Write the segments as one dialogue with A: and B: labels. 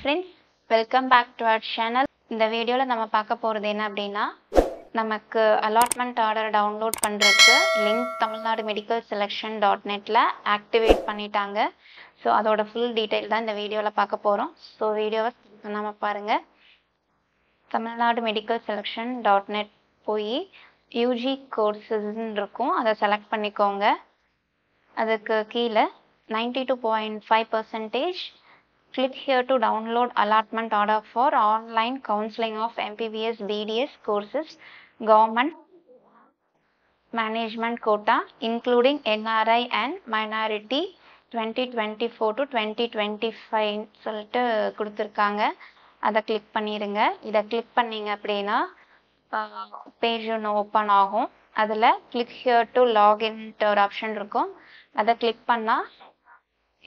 A: friends, welcome back to our channel. இந்த வீடியோல நம்ம பார்க்க போறது என்ன அப்படினா நமக்கு allotment order download பண்றதுக்கு link tamilnadu.medicalselection.net ல activate பண்ணிட்டாங்க. சோ அதோட full detail தான் இந்த வீடியோல பார்க்க போறோம். சோ வீடியோவை நாம பாருங்க. tamilnadu.medicalselection.net போய் UG courses இருக்கும். அதை செலக்ட் பண்ணிக்கோங்க. அதுக்கு கீழ 92.5% click here to download allotment order for online counseling of MBBS BDS courses government management quota including NRI and minority 2024 to 2025 சொல்லிட்டு கொடுத்திருக்காங்க. அதை கிளிக் பண்ணிருங்க. இதை கிளிக் பண்ணீங்க அப்படின்னா பேஜ் ஒன்று ஓப்பன் ஆகும். அதுல click here to login ஒரு ஆப்ஷன் இருக்கும். அதை கிளிக் பண்ணா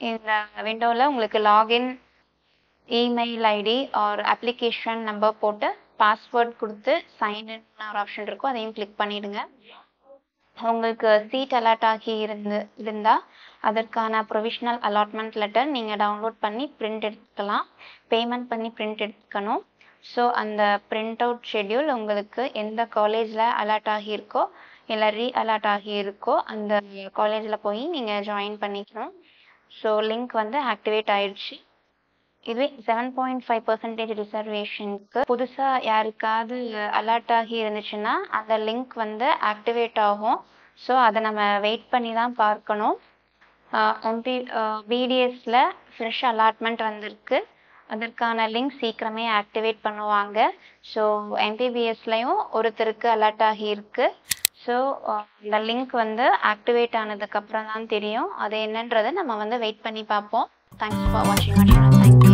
A: இந்த விண்டோல உங்களுக்கு login email ID or application number போட்டு பாஸ்வேர்ட் கொடுத்து சைன் இன் ஒரு ஆப்ஷன் இருக்கும். அதையும் கிளிக் பண்ணிடுங்க. உங்களுக்கு சீட் அலாட் ஆகி இருந்தா அதற்கான ப்ரொவிஷனல் அலாட்மெண்ட் லெட்டர் நீங்க டவுன்லோட் பண்ணி பிரிண்ட் எடுத்துக்கலாம். பேமெண்ட் பண்ணி பிரிண்ட் எடுத்துக்கணும். ஸோ அந்த பிரிண்ட் அவுட் ஷெட்யூல் உங்களுக்கு எந்த காலேஜில் அலாட் ஆகியிருக்கோ இல்லை அலாட் ஆகியிருக்கோ அந்த காலேஜில் போய் நீங்கள் ஜாயின் பண்ணிக்கணும். ஸோ லிங்க் வந்து ஆக்டிவேட் ஆயிடுச்சு. இதுவே 7.5% ரிசர்வேஷனுக்கு புதுசாக யாருக்காவது அலர்ட் ஆகி இருந்துச்சுன்னா அந்த லிங்க் வந்து ஆக்டிவேட் ஆகும். ஸோ அதை நம்ம வெயிட் பண்ணி தான் பார்க்கணும். பிடிஎஸ்ல ஃப்ரெஷ் அலாட்மெண்ட் வந்திருக்கு. அதற்கான லிங்க் சீக்கிரமே ஆக்டிவேட் பண்ணுவாங்க. ஸோ எம்பிபிஎஸ்லையும் ஒருத்தருக்கு அலர்ட் ஆகி இருக்கு. ஸோ இந்த லிங்க் வந்து ஆக்டிவேட் ஆனதுக்கு அப்புறம் தான் தெரியும். அது என்னன்றதை நம்ம வந்து வெயிட் பண்ணி பார்ப்போம். தேங்க்ஸ் ஃபார் வாட்சிங். தேங்க்யூ.